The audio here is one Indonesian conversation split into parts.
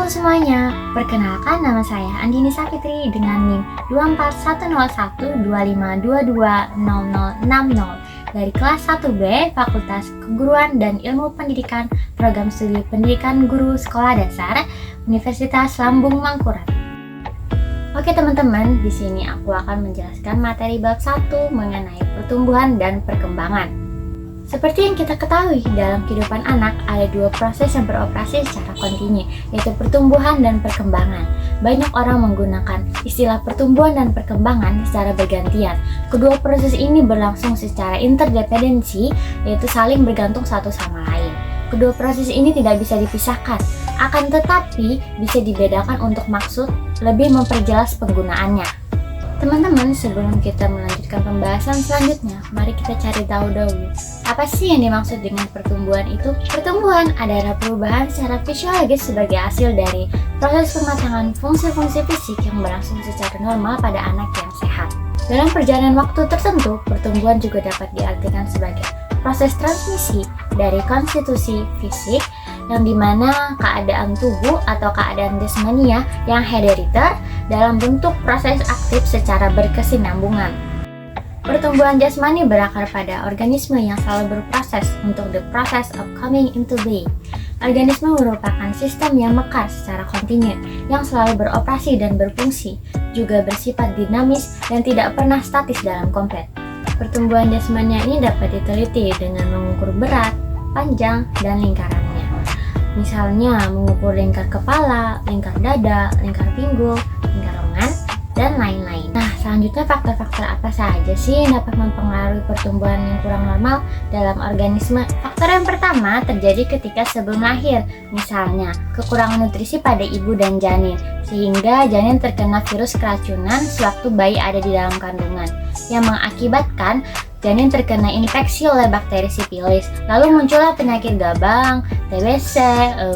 Halo semuanya, perkenalkan nama saya Andini Sapitri dengan NIM 2410125220060 dari kelas 1B Fakultas Keguruan dan Ilmu Pendidikan Program Studi Pendidikan Guru Sekolah Dasar Universitas Lambung Mangkurat. Oke teman-teman, di sini aku akan menjelaskan materi bab 1 mengenai pertumbuhan dan perkembangan. Seperti yang kita ketahui, dalam kehidupan anak ada dua proses yang beroperasi secara kontinu, yaitu pertumbuhan dan perkembangan. Banyak orang menggunakan istilah pertumbuhan dan perkembangan secara bergantian. Kedua proses ini berlangsung secara interdependensi, yaitu saling bergantung satu sama lain. Kedua proses ini tidak bisa dipisahkan, akan tetapi bisa dibedakan untuk maksud lebih memperjelas penggunaannya. Teman-teman, sebelum kita melanjutkan pembahasan selanjutnya, mari kita cari tahu dahulu apa sih yang dimaksud dengan pertumbuhan itu? Pertumbuhan adalah perubahan secara fisiologis sebagai hasil dari proses pematangan fungsi-fungsi fisik yang berlangsung secara normal pada anak yang sehat. Dalam perjalanan waktu tertentu, pertumbuhan juga dapat diartikan sebagai proses transmisi dari konstitusi fisik yang dimana keadaan tubuh atau keadaan jasmania yang herediter dalam bentuk proses aktif secara berkesinambungan. Pertumbuhan jasmani berakar pada organisme yang selalu berproses untuk the process of coming into being. Organisme merupakan sistem yang mekar secara kontinu, yang selalu beroperasi dan berfungsi, juga bersifat dinamis dan tidak pernah statis dalam komplet. Pertumbuhan jasmania ini dapat diteliti dengan mengukur berat, panjang, dan lingkarannya. Misalnya mengukur lingkar kepala, lingkar dada, lingkar pinggul, lingkar lengan, dan lain-lain. Nah, selanjutnya faktor-faktor apa saja sih yang dapat mempengaruhi pertumbuhan yang kurang normal dalam organisme? Faktor yang pertama terjadi ketika sebelum lahir, misalnya kekurangan nutrisi pada ibu dan janin, sehingga janin terkena virus keracunan sewaktu bayi ada di dalam kandungan, yang mengakibatkan janin terkena infeksi oleh bakteri sifilis, lalu muncullah penyakit gabang, TBC,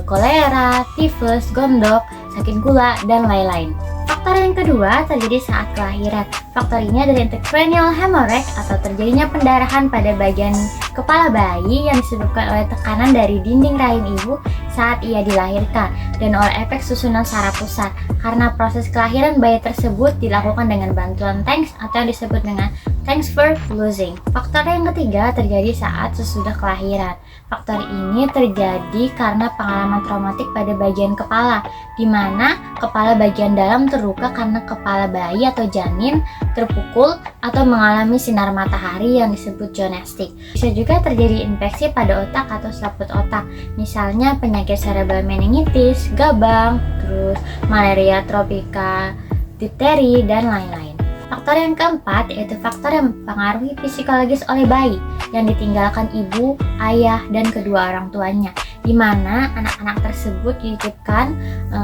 kolera, tifus, gondok, sakit gula, dan lain-lain. Faktor yang kedua terjadi saat kelahiran. Faktor ini adalah intracranial hemorrhage atau terjadinya pendarahan pada bagian kepala bayi yang disebabkan oleh tekanan dari dinding rahim ibu saat ia dilahirkan dan oleh efek susunan saraf pusat karena proses kelahiran bayi tersebut dilakukan dengan bantuan tanks atau yang disebut dengan transfer losing. Faktor yang ketiga terjadi saat sesudah kelahiran. Faktor ini terjadi karena pengalaman traumatik pada bagian kepala, di mana kepala bagian dalam terluka karena kepala bayi atau janin terpukul atau mengalami sinar matahari yang disebut jonestik. Bisa juga terjadi infeksi pada otak atau selaput otak, misalnya penyakit cerebral meningitis, gabang, terus malaria tropika, difteri, dan lain-lain. Faktor yang keempat yaitu faktor yang mempengaruhi psikologis oleh bayi yang ditinggalkan ibu, ayah, dan kedua orang tuanya, di mana anak-anak tersebut dititipkan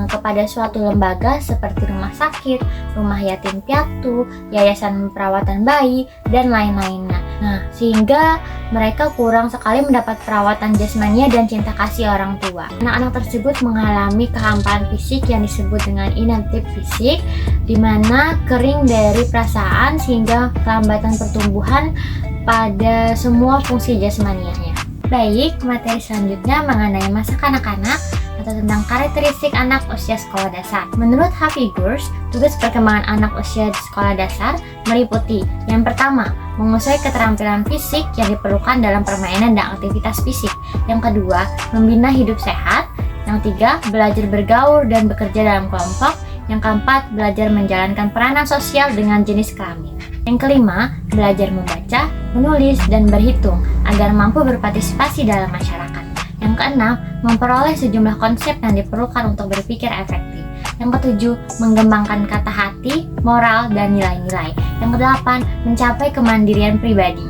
kepada suatu lembaga seperti rumah sakit, rumah yatim piatu, yayasan perawatan bayi, dan lain-lainnya. Nah, sehingga mereka kurang sekali mendapat perawatan jasmania dan cinta kasih orang tua. Anak-anak tersebut mengalami kehampaan fisik yang disebut dengan inaktif fisik, di mana kering dari perasaan sehingga kelambatan pertumbuhan pada semua fungsi jasmanianya. Baik, materi selanjutnya mengenai masa kanak-kanak atau tentang karakteristik anak usia sekolah dasar. Menurut Hafigours, tugas perkembangan anak usia sekolah dasar meliputi yang pertama, menguasai keterampilan fisik yang diperlukan dalam permainan dan aktivitas fisik. Yang kedua, membina hidup sehat. Yang tiga, belajar bergaul dan bekerja dalam kelompok. Yang keempat, belajar menjalankan peranan sosial dengan jenis kelamin. Yang kelima, belajar membaca, menulis, dan berhitung agar mampu berpartisipasi dalam masyarakat. Yang keenam, memperoleh sejumlah konsep yang diperlukan untuk berpikir efektif. Yang ketujuh, mengembangkan kata hati, moral, dan nilai-nilai. Yang kedelapan, mencapai kemandirian pribadi.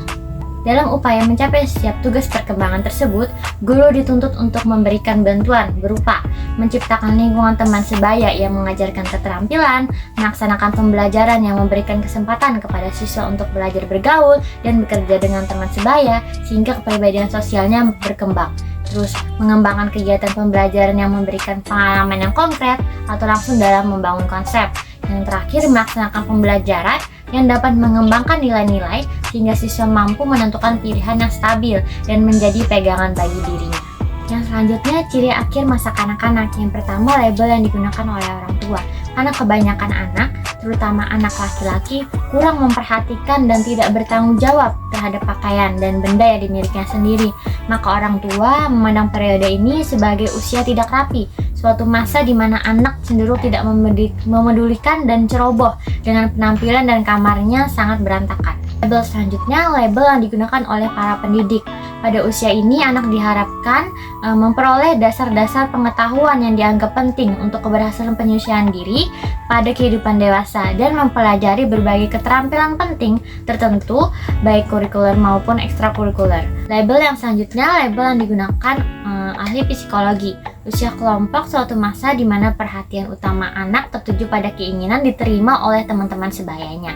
Dalam upaya mencapai setiap tugas perkembangan tersebut, guru dituntut untuk memberikan bantuan berupa menciptakan lingkungan teman sebaya yang mengajarkan keterampilan, melaksanakan pembelajaran yang memberikan kesempatan kepada siswa untuk belajar bergaul dan bekerja dengan teman sebaya sehingga kepribadian sosialnya berkembang. Terus, mengembangkan kegiatan pembelajaran yang memberikan pengalaman yang konkret atau langsung dalam membangun konsep. Yang terakhir, melaksanakan pembelajaran yang dapat mengembangkan nilai-nilai sehingga siswa mampu menentukan pilihan yang stabil dan menjadi pegangan bagi dirinya. Yang selanjutnya, ciri akhir masa kanak-kanak. Yang pertama, label yang digunakan oleh orang tua. Karena kebanyakan anak, terutama anak laki-laki, kurang memperhatikan dan tidak bertanggung jawab terhadap pakaian dan benda yang dimilikinya sendiri. Maka orang tua memandang periode ini sebagai usia tidak rapi, suatu masa di mana anak cenderung tidak memedulikan dan ceroboh dengan penampilan dan kamarnya sangat berantakan. Label selanjutnya, label yang digunakan oleh para pendidik. Pada usia ini, anak diharapkan memperoleh dasar-dasar pengetahuan yang dianggap penting untuk keberhasilan penyucian diri pada kehidupan dewasa dan mempelajari berbagai keterampilan penting tertentu, baik kurikuler maupun ekstrakurikuler. Label yang selanjutnya, label yang digunakan ahli psikologi. Usia kelompok suatu masa di mana perhatian utama anak tertuju pada keinginan diterima oleh teman-teman sebayanya.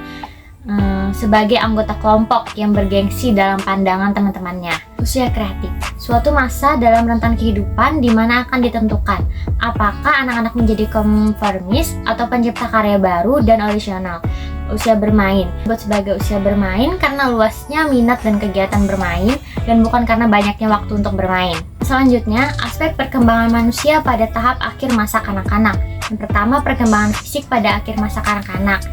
Sebagai anggota kelompok yang bergengsi dalam pandangan teman-temannya. Usia kreatif, suatu masa dalam rentan kehidupan di mana akan ditentukan apakah anak-anak menjadi konformis atau pencipta karya baru dan original. Usia bermain, disebut sebagai usia bermain karena luasnya minat dan kegiatan bermain dan bukan karena banyaknya waktu untuk bermain. Selanjutnya, aspek perkembangan manusia pada tahap akhir masa kanak-kanak. Yang pertama, perkembangan fisik pada akhir masa kanak-kanak.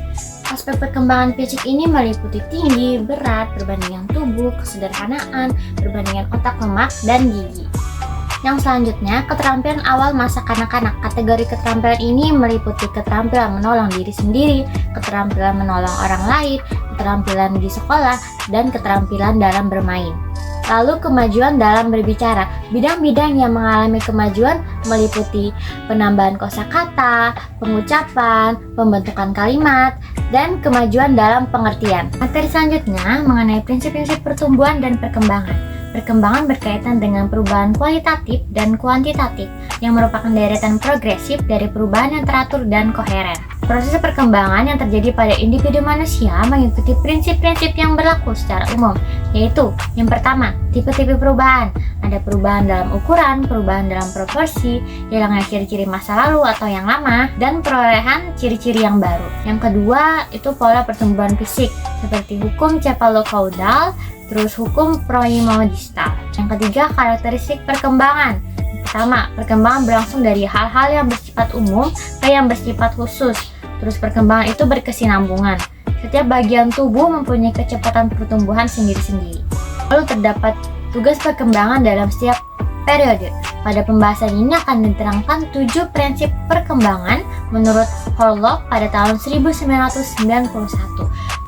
Aspek perkembangan fisik ini meliputi tinggi, berat, perbandingan tubuh, kesederhanaan, perbandingan otak, lemak, dan gigi. Yang selanjutnya, keterampilan awal masa kanak-kanak. Kategori keterampilan ini meliputi keterampilan menolong diri sendiri, keterampilan menolong orang lain, keterampilan di sekolah, dan keterampilan dalam bermain. Lalu kemajuan dalam berbicara. Bidang-bidang yang mengalami kemajuan meliputi penambahan kosakata, pengucapan, pembentukan kalimat, dan kemajuan dalam pengertian. Materi selanjutnya mengenai prinsip-prinsip pertumbuhan dan perkembangan. Perkembangan berkaitan dengan perubahan kualitatif dan kuantitatif yang merupakan deretan progresif dari perubahan yang teratur dan koheren. Proses perkembangan yang terjadi pada individu manusia mengikuti prinsip-prinsip yang berlaku secara umum, yaitu yang pertama, tipe-tipe perubahan. Ada perubahan dalam ukuran, perubahan dalam proporsi, hilangnya ciri-ciri masa lalu atau yang lama, dan perolehan ciri-ciri yang baru. Yang kedua, itu pola pertumbuhan fisik, seperti hukum cephalocauda, terus hukum primordial. Yang ketiga, karakteristik perkembangan. Pertama, perkembangan berlangsung dari hal-hal yang bersifat umum ke yang bersifat khusus. Terus perkembangan itu berkesinambungan. Setiap bagian tubuh mempunyai kecepatan pertumbuhan sendiri-sendiri. Lalu terdapat tugas perkembangan dalam setiap periode. Pada pembahasan ini akan diterangkan 7 prinsip perkembangan menurut Horlock pada tahun 1991.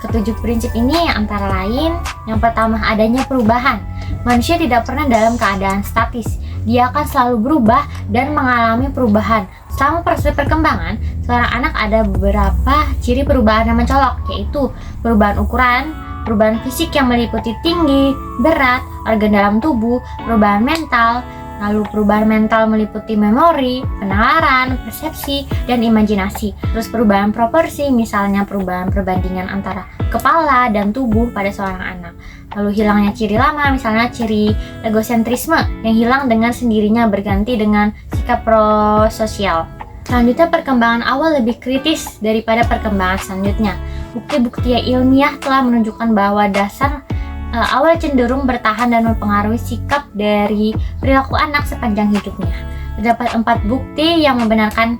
Ketujuh prinsip ini antara lain, yang pertama adanya perubahan. Manusia tidak pernah dalam keadaan statis. Dia akan selalu berubah dan mengalami perubahan. Selama proses perkembangan, seorang anak ada beberapa ciri perubahan yang mencolok, yaitu perubahan ukuran, perubahan fisik yang meliputi tinggi, berat, organ dalam tubuh, perubahan mental, lalu perubahan mental meliputi memori, penalaran, persepsi, dan imajinasi. Terus perubahan proporsi, misalnya perubahan perbandingan antara kepala dan tubuh pada seorang anak. Lalu hilangnya ciri lama, misalnya ciri egosentrisme yang hilang dengan sendirinya berganti dengan sikap prososial. Selanjutnya, perkembangan awal lebih kritis daripada perkembangan selanjutnya. Bukti-bukti ilmiah telah menunjukkan bahwa dasar awal cenderung bertahan dan mempengaruhi sikap dari perilaku anak sepanjang hidupnya. Terdapat 4 bukti yang membenarkan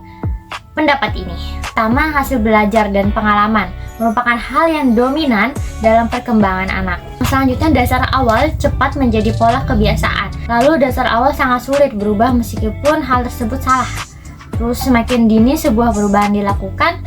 pendapat ini. Pertama, hasil belajar dan pengalaman merupakan hal yang dominan dalam perkembangan anak. Selanjutnya, dasar awal cepat menjadi pola kebiasaan. Lalu dasar awal sangat sulit berubah meskipun hal tersebut salah. Terus semakin dini sebuah perubahan dilakukan,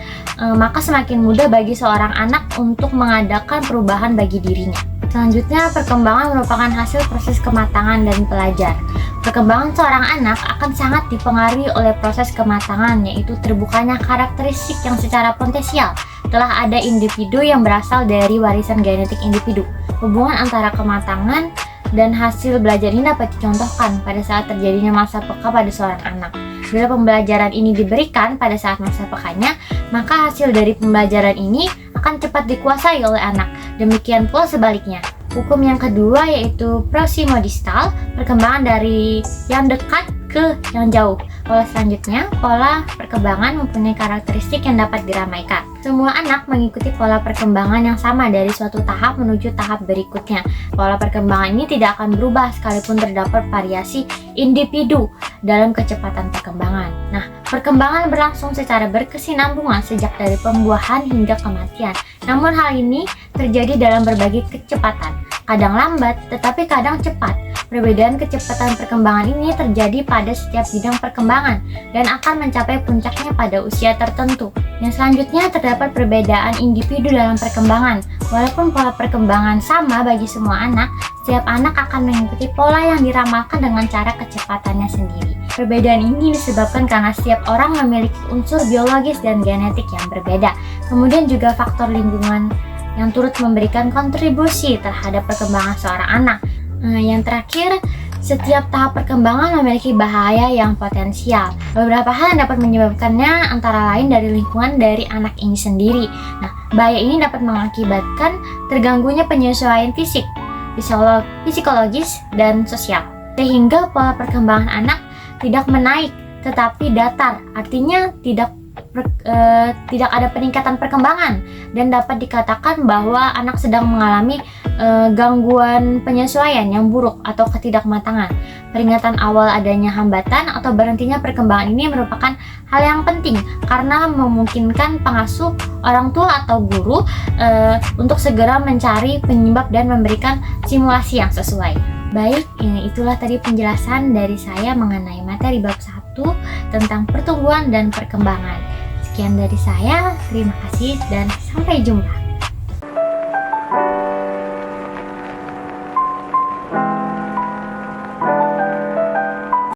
maka semakin mudah bagi seorang anak untuk mengadakan perubahan bagi dirinya. Selanjutnya, perkembangan merupakan hasil proses kematangan dan pelajar. Perkembangan seorang anak akan sangat dipengaruhi oleh proses kematangan, yaitu terbukanya karakteristik yang secara potensial telah ada individu yang berasal dari warisan genetik individu. Hubungan antara kematangan dan hasil belajar ini dapat dicontohkan pada saat terjadinya masa peka pada seorang anak. Bila pembelajaran ini diberikan pada saat masa pekanya, maka hasil dari pembelajaran ini akan cepat dikuasai oleh anak. Demikian pula sebaliknya. Hukum yang kedua yaitu proximo distal, perkembangan dari yang dekat ke yang jauh. Pola selanjutnya, pola perkembangan mempunyai karakteristik yang dapat diramaikan. Semua anak mengikuti pola perkembangan yang sama dari suatu tahap menuju tahap berikutnya. Pola perkembangan ini tidak akan berubah sekalipun terdapat variasi individu dalam kecepatan perkembangan. Nah, perkembangan berlangsung secara berkesinambungan sejak dari pembuahan hingga kematian. Namun hal ini terjadi dalam berbagai kecepatan, kadang lambat tetapi kadang cepat. Perbedaan kecepatan perkembangan ini terjadi pada setiap bidang perkembangan dan akan mencapai puncaknya pada usia tertentu. Yang selanjutnya terdapat perbedaan individu dalam perkembangan. Walaupun pola perkembangan sama bagi semua anak, setiap anak akan mengikuti pola yang diramalkan dengan cara kecepatannya sendiri. Perbedaan ini disebabkan karena setiap orang memiliki unsur biologis dan genetik yang berbeda. Kemudian juga faktor lingkungan yang turut memberikan kontribusi terhadap perkembangan seorang anak. Yang terakhir, setiap tahap perkembangan memiliki bahaya yang potensial. Beberapa hal yang dapat menyebabkannya antara lain dari lingkungan dari anak ini sendiri. Nah, bahaya ini dapat mengakibatkan terganggunya penyesuaian fisik, psikologis, dan sosial. Sehingga pola perkembangan anak tidak menaik, tetapi datar. Artinya tidak ada peningkatan perkembangan dan dapat dikatakan bahwa anak sedang mengalami gangguan penyesuaian yang buruk atau ketidakmatangan. Peringatan awal adanya hambatan atau berhentinya perkembangan ini merupakan hal yang penting karena memungkinkan pengasuh, orang tua atau guru untuk segera mencari penyebab dan memberikan simulasi yang sesuai. Baik, itulah tadi penjelasan dari saya mengenai materi bab 1 tentang pertumbuhan dan perkembangan. Sekian dari saya, terima kasih dan sampai jumpa.